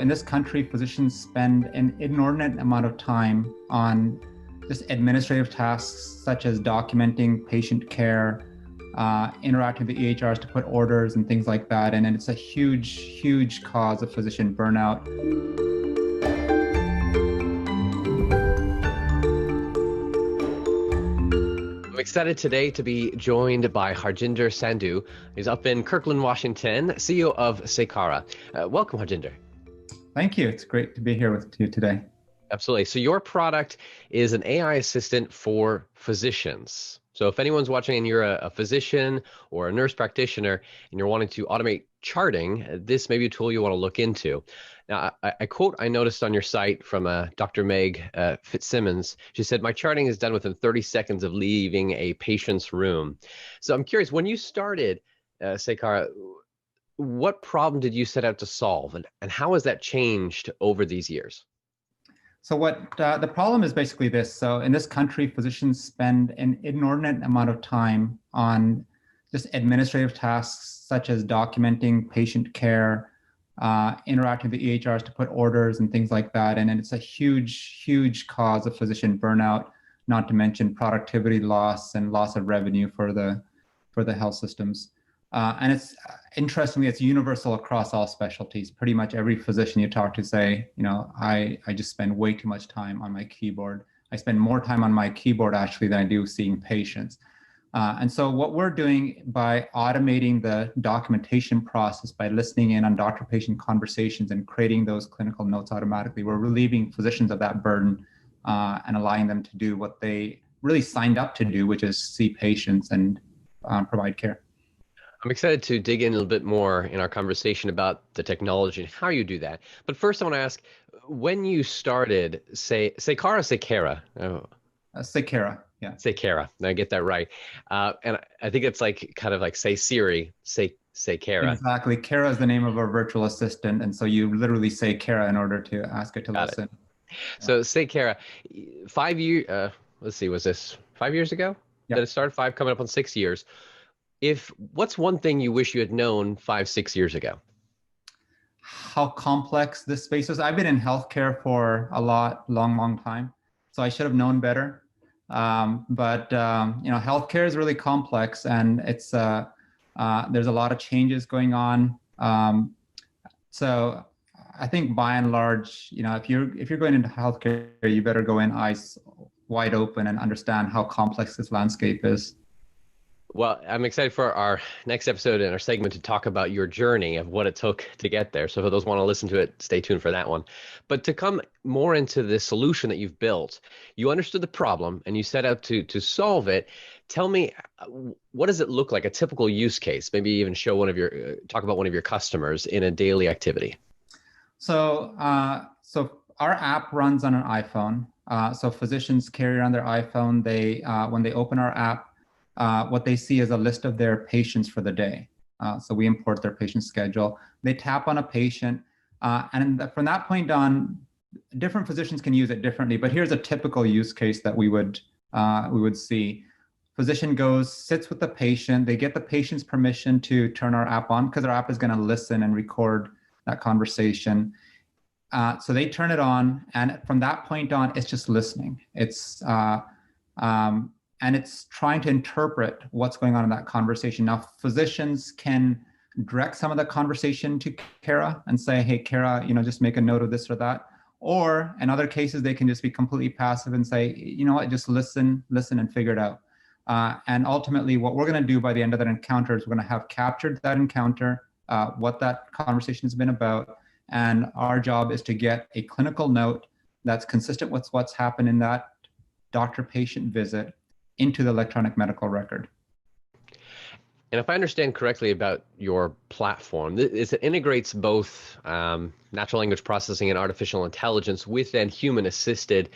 In this country, physicians spend an inordinate amount of time on just administrative tasks such as documenting patient care, interacting with the EHRs to put orders and things like that. And it's a huge, huge cause of physician burnout. I'm excited today to be joined by Harjinder Sandhu. He's up in Kirkland, Washington, CEO of Saykara. Welcome, Harjinder. Thank you. It's great to be here with you today. Absolutely. So your product is an AI assistant for physicians. So if anyone's watching and you're a physician or a nurse practitioner and you're wanting to automate charting, this may be a tool you want to look into. Now, a quote I noticed on your site from Dr. Meg Fitzsimmons. She said, "My charting is done within 30 seconds of leaving a patient's room." So I'm curious, when you started Saykara, what problem did you set out to solve, and how has that changed over these years? So what the problem is basically this. So in this country, physicians spend an inordinate amount of time on just administrative tasks such as documenting patient care, interacting with the EHRs to put orders and things like that. And it's a huge, huge cause of physician burnout, not to mention productivity loss and loss of revenue for the health systems. And it's interestingly, it's universal across all specialties. Pretty much every physician you talk to say, I just spend way too much time on my keyboard. I spend more time on my keyboard actually than I do seeing patients. And so what we're doing by automating the documentation process, by listening in on doctor-patient conversations and creating those clinical notes automatically, we're relieving physicians of that burden and allowing them to do what they really signed up to do, which is see patients and provide care. I'm excited to dig in a little bit more in our conversation about the technology and how you do that. But first, I want to ask, when you started, Saykara? Saykara, yeah. Saykara, I get that right. And I think it's like kind of like say Siri, Saykara. Exactly. Kara is the name of our virtual assistant. And so you literally say Kara in order to ask it to listen. So Saykara, 5 years, let's see, was this 5 years ago that it started? 5 coming up on 6 years. What's one thing you wish you had known 5-6 years ago? How complex this space is. I've been in healthcare for a long time, so I should have known better. But healthcare is really complex, and it's there's a lot of changes going on. So I think by and large, if you're going into healthcare, you better go in eyes wide open and understand how complex this landscape is. Well, I'm excited for our next episode and our segment to talk about your journey of what it took to get there. So for those who want to listen to it, stay tuned for that one. But to come more into the solution that you've built, you understood the problem and you set out to solve it. Tell me, what does it look like, a typical use case? Maybe even show talk about one of your customers in a daily activity. So our app runs on an iPhone. So physicians carry on their iPhone. When they open our app, what they see is a list of their patients for the day. So we import their patient schedule. They tap on a patient, and from that point on, different physicians can use it differently. But here's a typical use case that we would see. Physician sits with the patient. They get the patient's permission to turn our app on because our app is going to listen and record that conversation. So they turn it on, and from that point on, it's just listening. And it's trying to interpret what's going on in that conversation. Now, physicians can direct some of the conversation to Kara and say, "Hey, Kara, just make a note of this or that." Or in other cases, they can just be completely passive and say, "You know what, just listen and figure it out." And ultimately, what we're going to do by the end of that encounter is we're going to have captured that encounter, what that conversation has been about. And our job is to get a clinical note that's consistent with what's happened in that doctor-patient visit into the electronic medical record. And if I understand correctly about your platform, it integrates both natural language processing and artificial intelligence with then human-assisted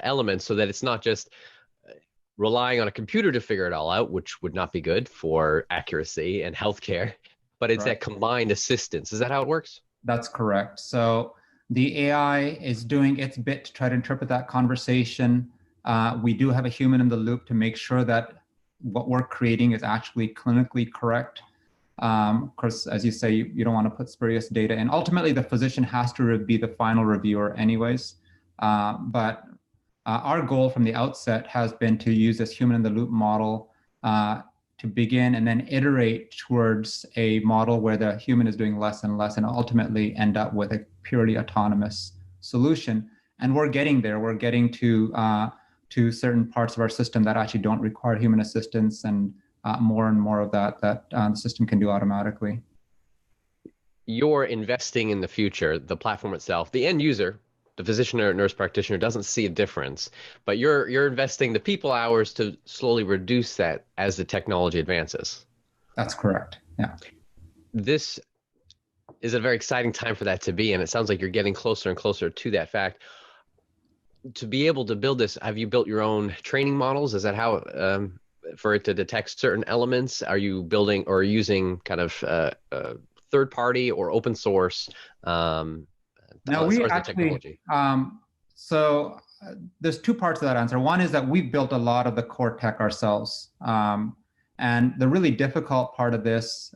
elements, so that it's not just relying on a computer to figure it all out, which would not be good for accuracy and healthcare, but it's that combined assistance. Is that how it works? That's correct. So the AI is doing its bit to try to interpret that conversation. We do have a human in the loop to make sure that what we're creating is actually clinically correct. Of course, as you say, you don't want to put spurious data in. Ultimately, the physician has to be the final reviewer anyways. But our goal from the outset has been to use this human in the loop model to begin and then iterate towards a model where the human is doing less and less and ultimately end up with a purely autonomous solution. And we're getting there. We're getting to certain parts of our system that actually don't require human assistance, and more and more of that the system can do automatically. You're investing in the future, the platform itself, the end user, the physician or nurse practitioner doesn't see a difference, but you're investing the people hours to slowly reduce that as the technology advances. That's correct. Yeah. This is a very exciting time for that to be, and it sounds like you're getting closer and closer to that fact. To be able to build this, have you built your own training models? Is that how for it to detect certain elements? Are you building or using kind of third party or open source? No, we actually, there's two parts of that answer. One is that we've built a lot of the core tech ourselves. And the really difficult part of this,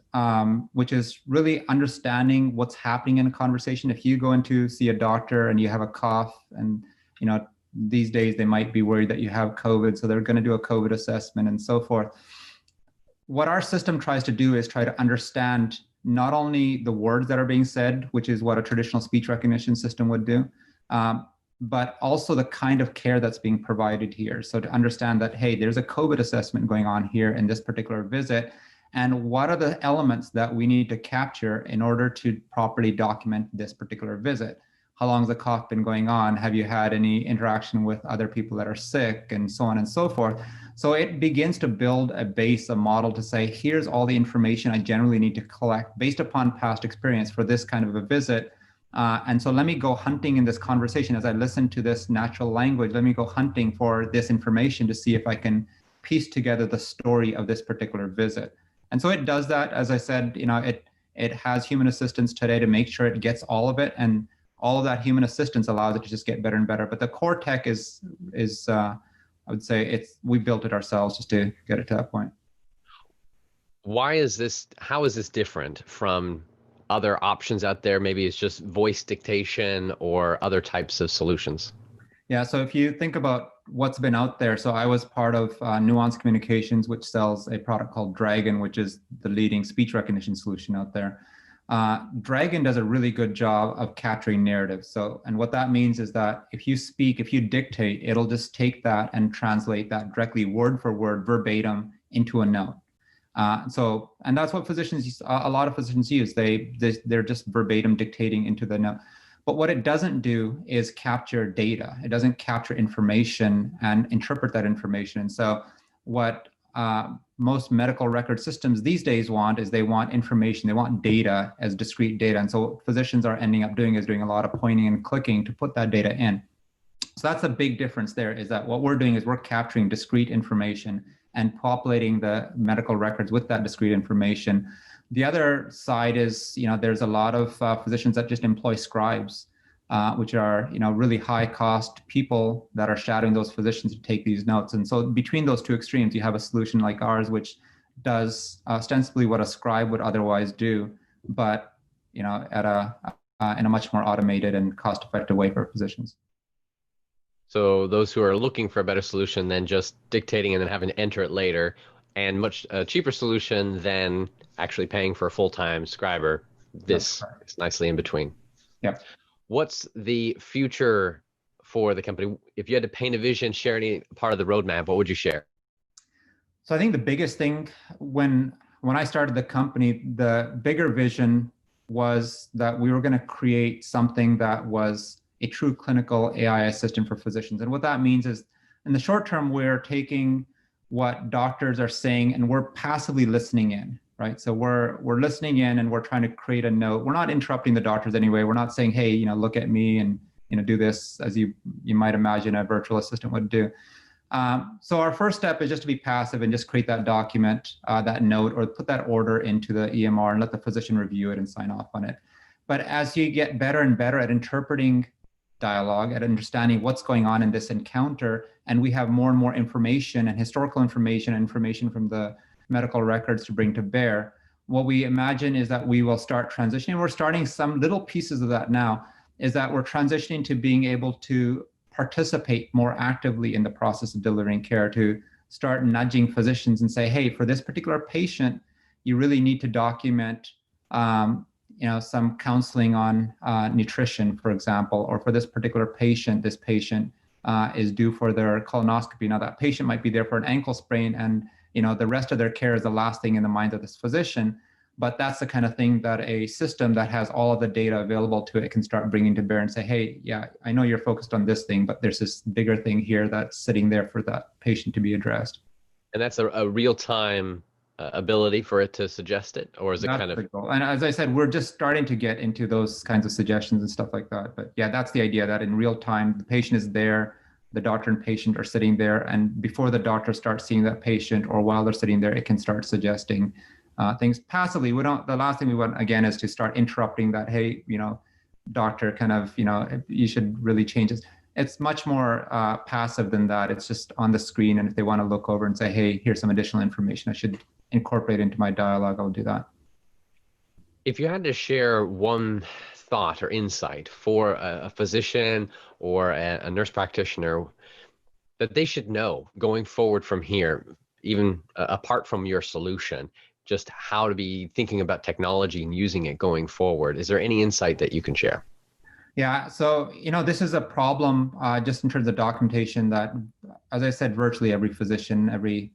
which is really understanding what's happening in a conversation. If you go in to see a doctor and you have a cough, and these days they might be worried that you have COVID, so they're going to do a COVID assessment and so forth. What our system tries to do is try to understand not only the words that are being said, which is what a traditional speech recognition system would do, but also the kind of care that's being provided here. So to understand that, hey, there's a COVID assessment going on here in this particular visit, and what are the elements that we need to capture in order to properly document this particular visit? How long has the cough been going on? Have you had any interaction with other people that are sick, and so on and so forth? So it begins to build a base, a model to say, here's all the information I generally need to collect based upon past experience for this kind of a visit. And so let me go hunting in this conversation as I listen to this natural language. Let me go hunting for this information to see if I can piece together the story of this particular visit. And so it does that. As I said, it has human assistance today to make sure it gets all of it, and all of that human assistance allows it to just get better and better. But the core tech is I would say we built it ourselves just to get it to that point. How is this different from other options out there? Maybe it's just voice dictation or other types of solutions. Yeah, so if you think about what's been out there, so I was part of Nuance Communications, which sells a product called Dragon, which is the leading speech recognition solution out there. Dragon does a really good job of capturing narrative. And what that means is that if you dictate, it'll just take that and translate that directly word for word, verbatim, into a note. And that's what a lot of physicians use. They're just verbatim dictating into the note. But what it doesn't do is capture data. It doesn't capture information and interpret that information. And so what most medical record systems these days want is they want information, they want data as discrete data. And so what physicians are ending up doing is doing a lot of pointing and clicking to put that data in. So that's a big difference there, is that what we're doing is we're capturing discrete information and populating the medical records with that discrete information. The other side is, there's a lot of physicians that just employ scribes, which are, really high cost people that are shadowing those physicians to take these notes. And so between those two extremes, you have a solution like ours, which does ostensibly what a scribe would otherwise do, but, in a much more automated and cost effective way for physicians. So those who are looking for a better solution than just dictating and then having to enter it later, and much cheaper solution than actually paying for a full-time scriber, this is nicely in between. Yeah. What's the future for the company? If you had to paint a vision, share any part of the roadmap, what would you share? So I think the biggest thing when I started the company, the bigger vision was that we were going to create something that was a true clinical AI assistant for physicians. And what that means is, in the short term, we're taking what doctors are saying and we're passively listening in, right? So we're listening in and we're trying to create a note. We're not interrupting the doctors anyway. We're not saying, hey, look at me and do this as you might imagine a virtual assistant would do. So our first step is just to be passive and just create that document, that note, or put that order into the EMR and let the physician review it and sign off on it. But as you get better and better at interpreting dialogue, at understanding what's going on in this encounter, and we have more and more information and historical information from the medical records to bring to bear, what we imagine is that we will start transitioning. We're starting some little pieces of that now, is that we're transitioning to being able to participate more actively in the process of delivering care, to start nudging physicians and say, hey, for this particular patient, you really need to document some counseling on nutrition, for example, or for this particular patient, this patient is due for their colonoscopy. Now that patient might be there for an ankle sprain, and the rest of their care is the last thing in the mind of this physician. But that's the kind of thing that a system that has all of the data available to it can start bringing to bear and say, hey, yeah, I know you're focused on this thing, but there's this bigger thing here that's sitting there for that patient to be addressed. And that's a real-time ability for it to suggest it, or is it That's kind of... the goal. And as I said, we're just starting to get into those kinds of suggestions and stuff like that. But yeah, that's the idea, that in real time, the patient is there, the doctor and patient are sitting there, and before the doctor starts seeing that patient or while they're sitting there, it can start suggesting things passively. The last thing we want, again, is to start interrupting that, hey, doctor, kind of, you should really change this. It's much more passive than that. It's just on the screen. And if they want to look over and say, hey, here's some additional information I should incorporate into my dialogue, I'll do that. If you had to share one thought or insight for a physician or a nurse practitioner that they should know going forward from here, even apart from your solution, just how to be thinking about technology and using it going forward, is there any insight that you can share? Yeah, so this is a problem just in terms of documentation that, as I said, virtually every physician, every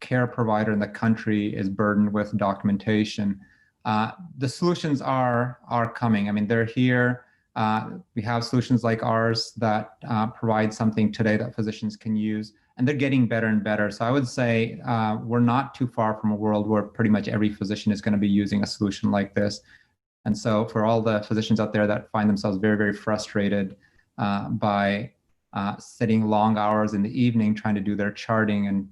care provider in the country is burdened with documentation. The solutions are coming. I mean, they're here. We have solutions like ours that provide something today that physicians can use, and they're getting better and better. So I would say we're not too far from a world where pretty much every physician is going to be using a solution like this. And so for all the physicians out there that find themselves very, very frustrated by sitting long hours in the evening trying to do their charting and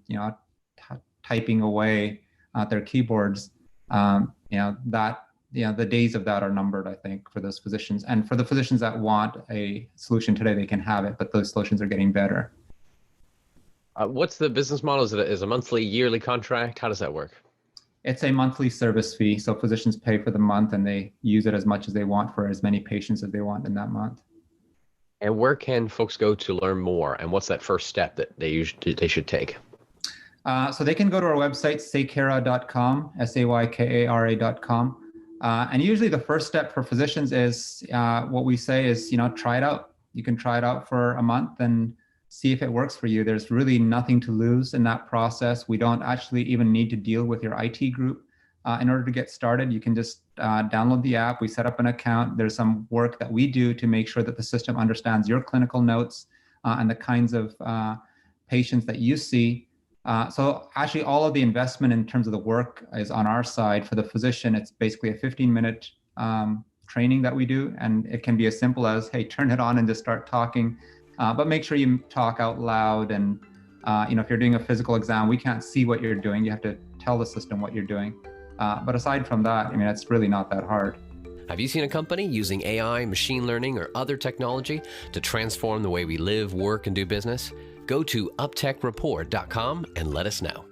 typing away at their keyboards, the days of that are numbered, I think, for those physicians. And for the physicians that want a solution today, they can have it, but those solutions are getting better. What's the business model? Is it a monthly, yearly contract? How does that work? It's a monthly service fee. So physicians pay for the month and they use it as much as they want for as many patients as they want in that month. And where can folks go to learn more? And what's that first step that they should take? So they can go to our website, saykara.com, saykara.com. And usually the first step for physicians is what we say is, try it out. You can try it out for a month and see if it works for you. There's really nothing to lose in that process. We don't actually even need to deal with your IT group in order to get started. You can just download the app. We set up an account. There's some work that we do to make sure that the system understands your clinical notes and the kinds of patients that you see. So actually all of the investment in terms of the work is on our side. For the physician, it's basically a 15-minute training that we do. And it can be as simple as, hey, turn it on and just start talking. But make sure you talk out loud. And if you're doing a physical exam, we can't see what you're doing. You have to tell the system what you're doing. But aside from that, it's really not that hard. Have you seen a company using AI, machine learning, or other technology to transform the way we live, work, and do business? Go to uptechreport.com and let us know.